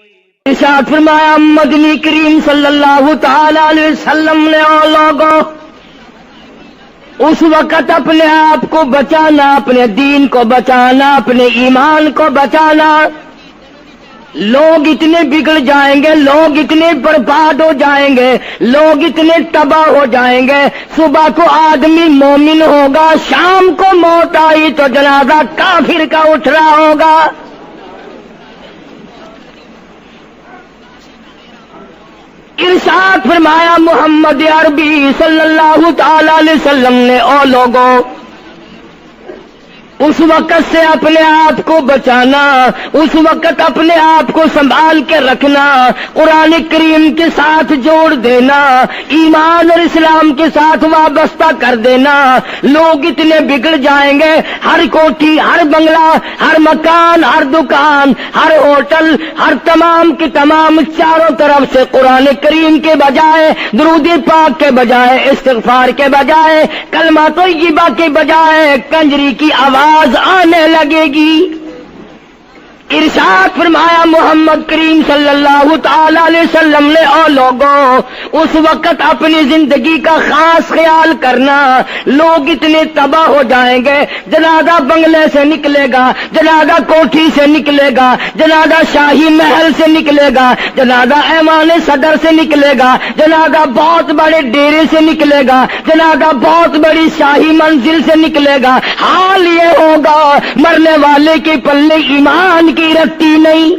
ارشاد فرمایا مدنی کریم صلی اللہ تعالی علیہ وسلم نے اور لوگوں اس وقت اپنے آپ کو بچانا، اپنے دین کو بچانا، اپنے ایمان کو بچانا. لوگ اتنے بگڑ جائیں گے، لوگ اتنے برباد ہو جائیں گے، لوگ اتنے تباہ ہو جائیں گے. صبح کو آدمی مومن ہوگا، شام کو موت آئی تو جنازہ کافر کا اٹھ رہا ہوگا. ارشاد فرمایا محمد عربی صلی اللہ تعالی علیہ وسلم نے او لوگوں اس وقت سے اپنے آپ کو بچانا، اس وقت اپنے آپ کو سنبھال کے رکھنا، قرآن کریم کے ساتھ جوڑ دینا، ایمان اور اسلام کے ساتھ وابستہ کر دینا. لوگ اتنے بگڑ جائیں گے، ہر کوٹھی، ہر بنگلہ، ہر مکان، ہر دکان، ہر ہوٹل، ہر تمام کے تمام چاروں طرف سے قرآن کریم کے بجائے، درود پاک کے بجائے، استغفار کے بجائے، کلمہ طیبہ کے بجائے کنجری کی آواز آنے لگے گی. ارشاد فرمایا محمد کریم صلی اللہ تعالی علیہ وسلم نے او لوگوں اس وقت اپنی زندگی کا خاص خیال کرنا. لوگ اتنے تباہ ہو جائیں گے، جنازہ بنگلے سے نکلے گا، جنازہ کوٹھی سے نکلے گا، جنازہ شاہی محل سے نکلے گا، جنازہ ایوان صدر سے نکلے گا، جنازہ بہت بڑے ڈیرے سے نکلے گا، جنازہ بہت بڑی شاہی منزل سے نکلے گا. حال یہ ہوگا مرنے والے کے پلے ایمان کی رتی نہیں.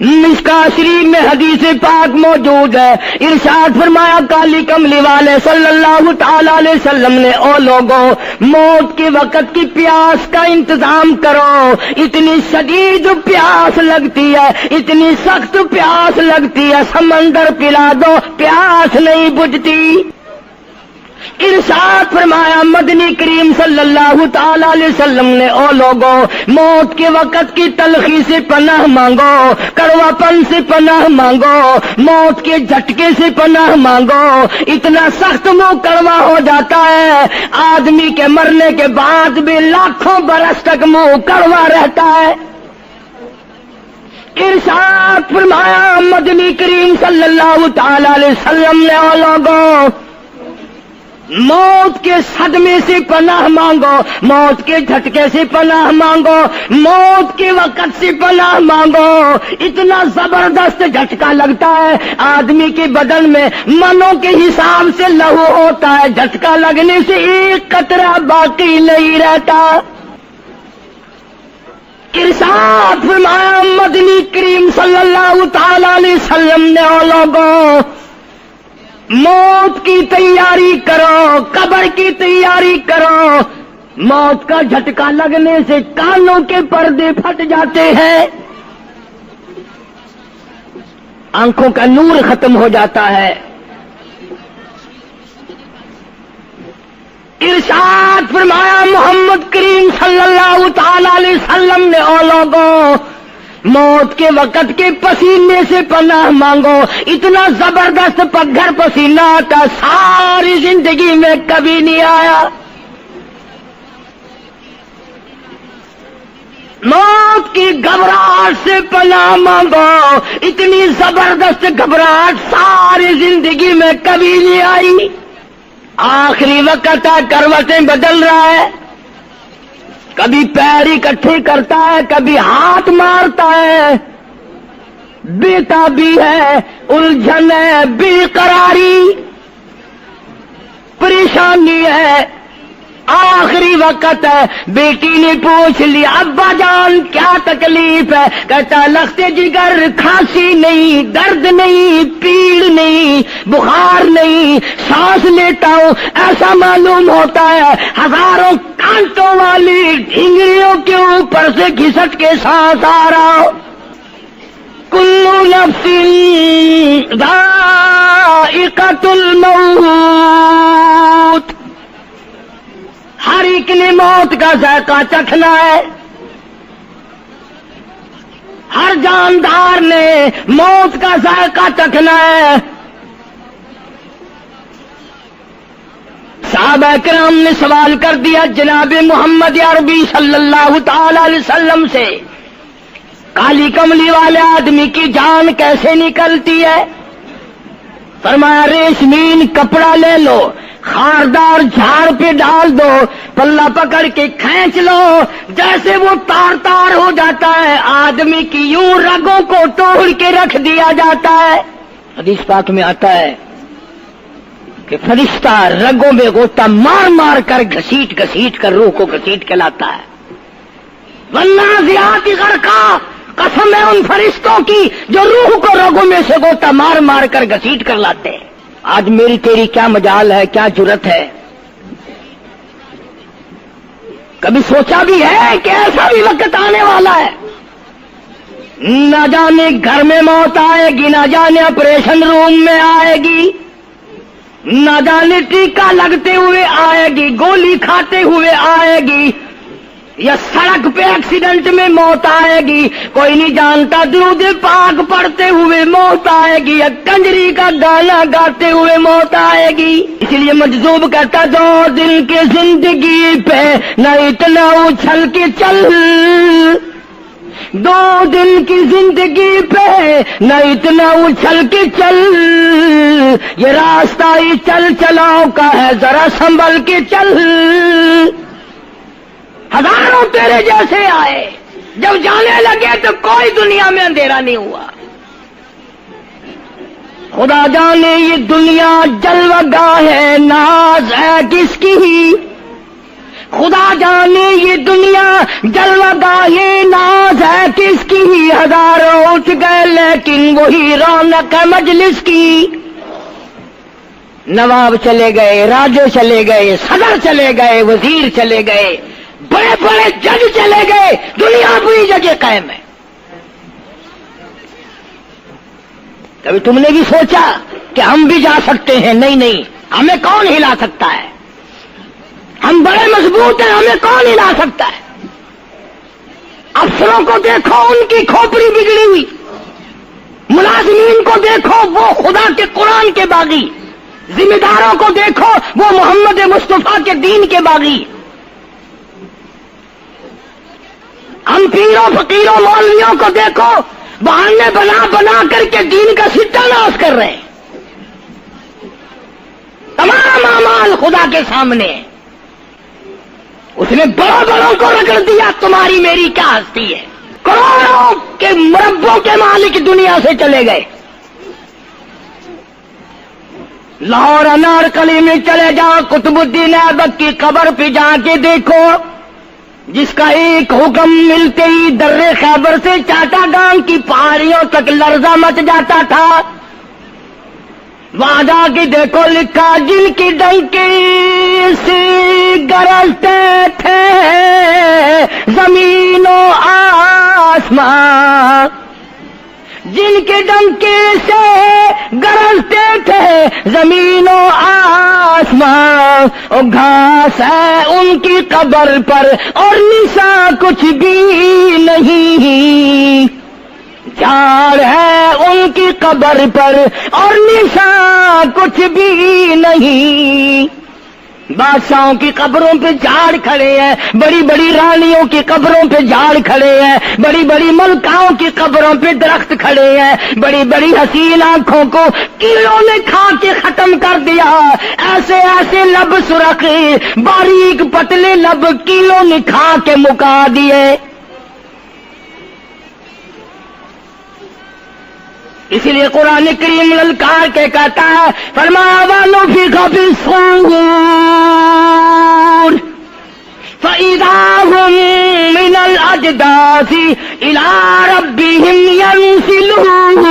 مشکاۃ شریف میں حدیث پاک موجود ہے. ارشاد فرمایا کالی کملی والے صلی اللہ تعالی علیہ وسلم نے او لوگوں موت کے وقت کی پیاس کا انتظام کرو. اتنی شدید پیاس لگتی ہے، اتنی سخت پیاس لگتی ہے، سمندر پلا دو پیاس نہیں بجھتی. ارشاد فرمایا مدنی کریم صلی اللہ تعالی علیہ وسلم نے او لوگوں موت کے وقت کی تلخی سے پناہ مانگو، کڑوا پن سے پناہ مانگو، موت کے جھٹکے سے پناہ مانگو. اتنا سخت منہ کڑوا ہو جاتا ہے، آدمی کے مرنے کے بعد بھی لاکھوں برس تک منہ کڑوا رہتا ہے. ارشاد فرمایا مدنی کریم صلی اللہ تعالی علیہ وسلم نے او لوگوں موت کے صدمے سے پناہ مانگو، موت کے جھٹکے سے پناہ مانگو، موت کے وقت سے پناہ مانگو. اتنا زبردست جھٹکا لگتا ہے، آدمی کے بدن میں منوں کے حساب سے لہو ہوتا ہے، جھٹکا لگنے سے ایک قطرہ باقی نہیں رہتا. ارشاد فرمایا مدنی کریم صلی اللہ تعالی علیہ وسلم نے او لوگوں موت کی تیاری کرو، قبر کی تیاری کرو. موت کا جھٹکا لگنے سے کانوں کے پردے پھٹ جاتے ہیں، آنکھوں کا نور ختم ہو جاتا ہے. ارشاد فرمایا محمد کریم صلی اللہ تعالی علیہ وسلم نے او لوگوں موت کے وقت کے پسینے سے پناہ مانگو. اتنا زبردست پگھر پسینہ آتا ساری زندگی میں کبھی نہیں آیا. موت کی گھبراہٹ سے پناہ مانگو. اتنی زبردست گھبراہٹ ساری زندگی میں کبھی نہیں آئی. آخری وقت ہے، کروٹیں بدل رہا ہے، کبھی پیر اکٹھے کرتا ہے، کبھی ہاتھ مارتا ہے، بےتابی ہے، الجھن ہے، بے قراری، پریشانی ہے. آخری وقت ہے. بیٹی نے پوچھ لیا ابا جان کیا تکلیف ہے؟ کہتا لختے جگر، کھانسی نہیں، درد نہیں، پیڑ نہیں، بخار نہیں، سانس لیتا ہوں ایسا معلوم ہوتا ہے ہزاروں کانٹوں والی ڈھنگریوں کے اوپر سے گھسٹ کے سانس آ رہا ہو. کلو نفس ذائقۃ الموت، ہر ایک نے موت کا ذائقہ چکھنا ہے. ہر جاندار نے موت کا ذائقہ چکھنا ہے. صحابہ کرام نے سوال کر دیا جناب محمد عربی صلی اللہ تعالی علیہ وسلم سے کالی کملی والے آدمی کی جان کیسے نکلتی ہے؟ فرمایا ریشمین کپڑا لے لو، خاردار جھاڑ پہ ڈال دو، پلہ پکڑ کے کھینچ لو، جیسے وہ تار تار ہو جاتا ہے آدمی کی یوں رگوں کو توڑ کے رکھ دیا جاتا ہے۔ حدیث پاک میں آتا ہے کہ فرشتہ رگوں میں غوطہ مار مار کر گھسیٹ گھسیٹ کر روح کو گھسیٹ کے لاتا ہے۔ والنازعات غرقا، قسم ہے ان فرشتوں کی جو روح کو رگوں میں سے غوطہ مار مار کر گھسیٹ کر لاتے ہیں۔ آج میری تیری کیا مجال ہے، کیا جرت ہے؟ کبھی سوچا بھی ہے کہ ایسا بھی وقت آنے والا ہے، نہ جانے گھر میں موت آئے گی، نہ جانے آپریشن روم میں آئے گی، نہ جانے ٹیکہ لگتے ہوئے آئے گی، گولی کھاتے ہوئے آئے گی، یا سڑک پہ ایکسیڈنٹ میں موت آئے گی، کوئی نہیں جانتا، درود پاک پڑھتے ہوئے موت آئے گی، یا کنجری کا گانا گاتے ہوئے موت آئے گی۔ اس لیے مجذوب کہتا 2 دن کی زندگی پہ نہ اتنا اچھل کے چل، 2 دن کی زندگی پہ نہ اتنا اچھل کے چل، یہ راستہ ہی چل چلاؤ کا ہے، ذرا سنبھل کے چل۔ ہزاروں تیرے جیسے آئے، جب جانے لگے تو کوئی دنیا میں اندھیرا نہیں ہوا۔ خدا جانے یہ دنیا جلوہ گاہ ہے، ناز ہے کس کی؟ خدا جانے یہ دنیا جلوہ گاہ ہے، ناز ہے کس کی؟ ہزاروں اٹھ گئے لیکن وہی رونق ہے مجلس کی۔ نواب چلے گئے، راجے چلے گئے، صدر چلے گئے، وزیر چلے گئے، بڑے بڑے جج چلے گئے، دنیا پوری جگہ قائم ہے۔ کبھی تم نے بھی سوچا کہ ہم بھی جا سکتے ہیں؟ نہیں نہیں، ہمیں کون ہلا سکتا ہے؟ ہم بڑے مضبوط ہیں، ہمیں کون ہلا سکتا ہے؟ افسروں کو دیکھو، ان کی کھوپڑی بگڑی ہوئی، ملازمین کو دیکھو وہ خدا کے قرآن کے باغی، ذمہ داروں کو دیکھو وہ محمد مصطفیٰ کے دین کے باغی۔ ہم پیروں فقیروں مولویوں کو دیکھو، بہانے بنا بنا کر کے دین کا ستہ ناش کر رہے ہیں۔ تمام اعمال خدا کے سامنے، اس نے بڑوں بڑوں کو رگڑ دیا، تمہاری میری کیا ہستی ہے؟ کروڑوں کے مربوں کے مالک دنیا سے چلے گئے۔ لاہور انارکلی میں چلے جاؤ، قطب الدین ایبک کی قبر پہ جا کے دیکھو، جس کا ایک حکم ملتے ہی در خیبر سے چاٹا گام کی پہاڑیوں تک لرزہ مچ جاتا تھا۔ وہاں جا کے دیکھو لکھا، جن کی ڈنکی سے گرجتے تھے زمین و آسمان، جن کے ڈنکے سے گرجتے تھے زمین و آسمان، اور گھاس ہے ان کی قبر پر اور نشان کچھ بھی نہیں، جھاڑ ہے ان کی قبر پر اور نشان کچھ بھی نہیں۔ بادشاہوں کی قبروں پہ جھاڑ کھڑے ہیں، بڑی بڑی رانیوں کی قبروں پہ جھاڑ کھڑے ہیں، بڑی بڑی ملکاؤں کی قبروں پہ درخت کھڑے ہیں، بڑی بڑی حسین آنکھوں کو کیڑوں نے کھا کے ختم کر دیا، ایسے ایسے لب سرخ باریک پتلے لب کیڑوں نے کھا کے مکا دیے۔ اسی لیے قرآن کریم للکار کے کہتا ہے، فرمایا وَنُفِخَ فِي الصُّورِ فَإِذَا هُم مِّنَ الْأَجْدَاثِ إِلَىٰ رَبِّهِمْ يَنسِلُونَ۔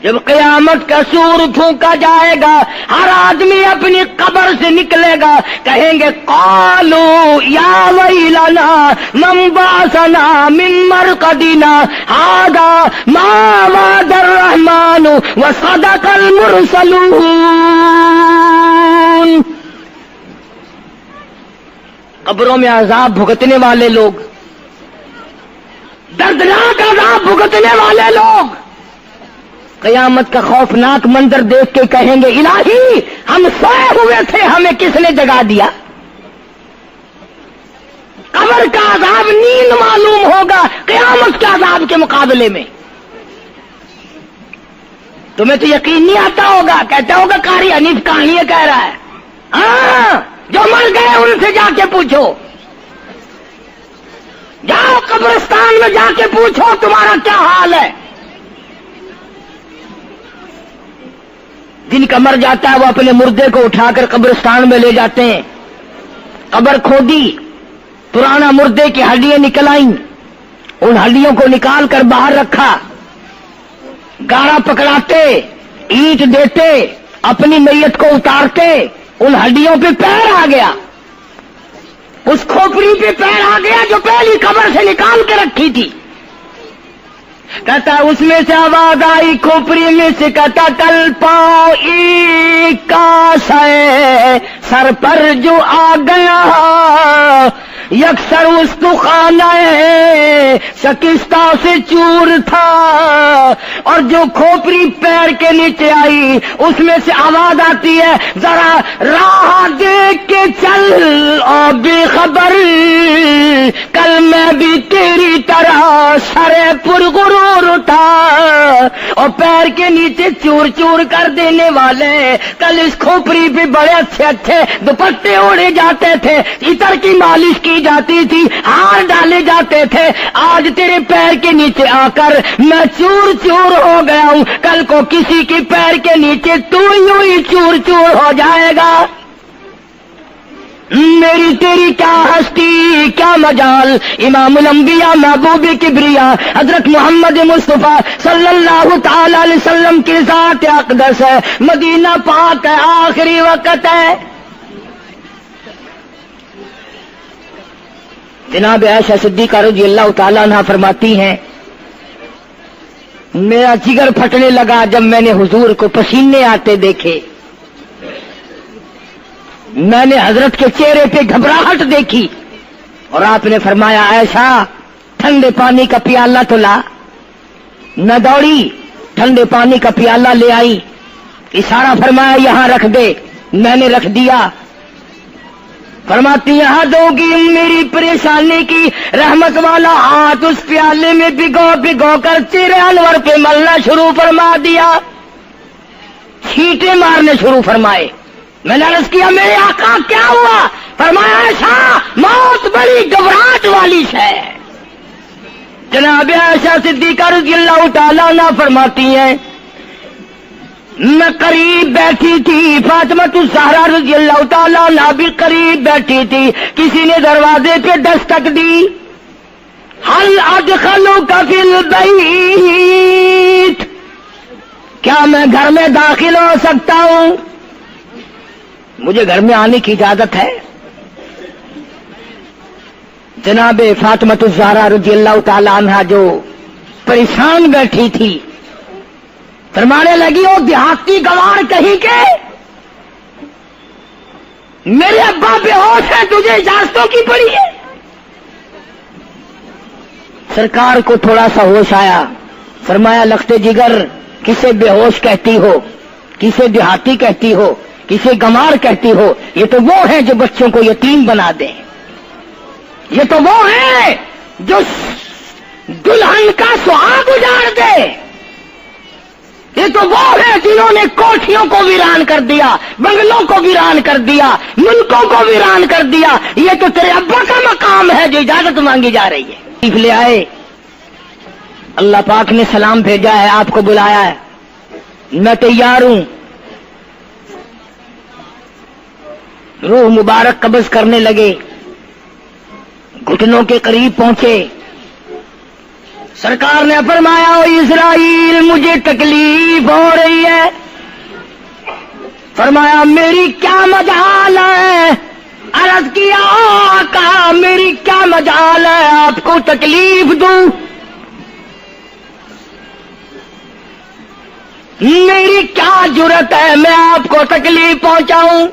جب قیامت کا سور پھونکا جائے گا، ہر آدمی اپنی قبر سے نکلے گا، کہیں گے قالو یا ویلنا من بعثنا من مرقدنا ھذا ما وعد الرحمن وصدق المرسلون۔ قبروں میں عذاب بھگتنے والے لوگ، دردناک عذاب بھگتنے والے لوگ قیامت کا خوفناک منظر دیکھ کے کہیں گے الہی ہم سوئے ہوئے تھے، ہمیں کس نے جگا دیا؟ قبر کا عذاب نیند معلوم ہوگا قیامت کے عذاب کے مقابلے میں. تمہیں تو یقین نہیں آتا ہوگا, کہتا ہوگا قاری حنیف کہانیاں کہہ رہا ہے. ہاں, جو مر گئے ان سے جا کے پوچھو, جاؤ قبرستان میں جا کے پوچھو تمہارا کیا حال ہے. جن کا مر جاتا ہے وہ اپنے مردے کو اٹھا کر قبرستان میں لے جاتے ہیں. قبر کھودی, پرانا مردے کی ہڈیاں نکل آئیں, ان ہڈیوں کو نکال کر باہر رکھا, گاڑا پکڑاتے, اینٹ دیتے, اپنی میت کو اتارتے, ان ہڈیوں پہ پیر آ گیا, اس کھوپڑی پہ پیر آ گیا جو پہلی قبر سے نکال کے رکھی تھی. کہتا اس میں سے آواز آئی, کھوپڑی میں سے کہتا کل پاؤں ایک کا سر پر جو آ گیا, یکسر استخانہ شکستہ سے چور تھا, اور جو کھوپڑی پیر کے نیچے آئی اس میں سے آواز آتی ہے ذرا راہ دیکھ کے چل اور بے خبر, کل میں بھی تیری طرح سرے پرغرور تھا. اور پیر کے نیچے چور چور کر دینے والے کل اس کھوپڑی پہ بڑے اچھے اچھے دوپٹے اوڑے جاتے تھے, عطر کی مالش کی جاتی تھی, ہار ڈالے جاتے تھے, آج تیرے پیر کے نیچے آ کر میں چور چور ہو گیا ہوں, کل کو کسی کے پیر کے نیچے تو یوں ہی چور چور ہو جائے گا. میری تیری کیا ہستی کیا مجال. امام الانبیاء محبوب کبریا حضرت محمد مصطفیٰ صلی اللہ تعالی علیہ وسلم کی ذات اقدس ہے, مدینہ پاک ہے, آخری وقت ہے. جناب عائشہ صدیقہ رضی اللہ تعالی عنہا فرماتی ہیں میرا جگر پھٹنے لگا جب میں نے حضور کو پسینے آتے دیکھے. میں نے حضرت کے چہرے پہ گھبراہٹ دیکھی اور آپ نے فرمایا عائشہ ٹھنڈے پانی کا پیالہ تو لا. نہ دوڑی, ٹھنڈے پانی کا پیالہ لے آئی, اشارہ فرمایا یہاں رکھ دے. میں نے رکھ دیا. فرماتی یہاں دو گی میری پریشانی کی رحمت والا ہاتھ اس پیالے میں بھگو بھگو کر چہرے انور پہ ملنا شروع فرما دیا, چھینٹے مارنے شروع فرمائے. میں نے عرض کیا میرے آقا کیا ہوا؟ فرمایا عائشہ موت بڑی گھبراہٹ والی ہے. جناب عائشہ صدیقہ رضی اللہ تعالیٰ عنہا فرماتی ہیں میں قریب بیٹھی تھی, فاطمہ الزہرا رضی اللہ تعالیٰ عنہا بھی قریب بیٹھی تھی. کسی نے دروازے پہ دستک دی, حل ادخلوک فی البیت, کیا میں گھر میں داخل ہو سکتا ہوں؟ مجھے گھر میں آنے کی اجازت ہے؟ جناب فاطمہ الزہرا رضی اللہ تعالی عنہا جو پریشان بیٹھی تھی فرمانے لگی وہ دیہاتی گوار کہیں کے میرے ابا بے ہوش ہے, تجھے اجازتوں کی پڑی ہے. سرکار کو تھوڑا سا ہوش آیا, فرمایا لخت جگر کسے بے ہوش کہتی ہو, کسے دیہاتی کہتی ہو, کسے گمار کہتی ہو؟ یہ تو وہ ہیں جو بچوں کو یتیم بنا دیں, یہ تو وہ ہیں جو دلہن کا سہاگ اجاڑ دے, یہ تو وہ ہیں جنہوں نے کوٹھیوں کو ویران کر دیا, بنگلوں کو ویران کر دیا, ملکوں کو ویران کر دیا. یہ تو تیرے ابا کا مقام ہے جو اجازت مانگی جا رہی ہے. لے آئے, اللہ پاک نے سلام بھیجا ہے, آپ کو بلایا ہے, میں تیار ہوں. روح مبارک قبض کرنے لگے, گھٹنوں کے قریب پہنچے. سرکار نے فرمایا او اسرائیل مجھے تکلیف ہو رہی ہے. فرمایا میری کیا مجال ہے؟ عرض کیا آقا میری کیا مجال ہے آپ کو تکلیف دوں؟ میری کیا جرت ہے میں آپ کو تکلیف پہنچاؤں؟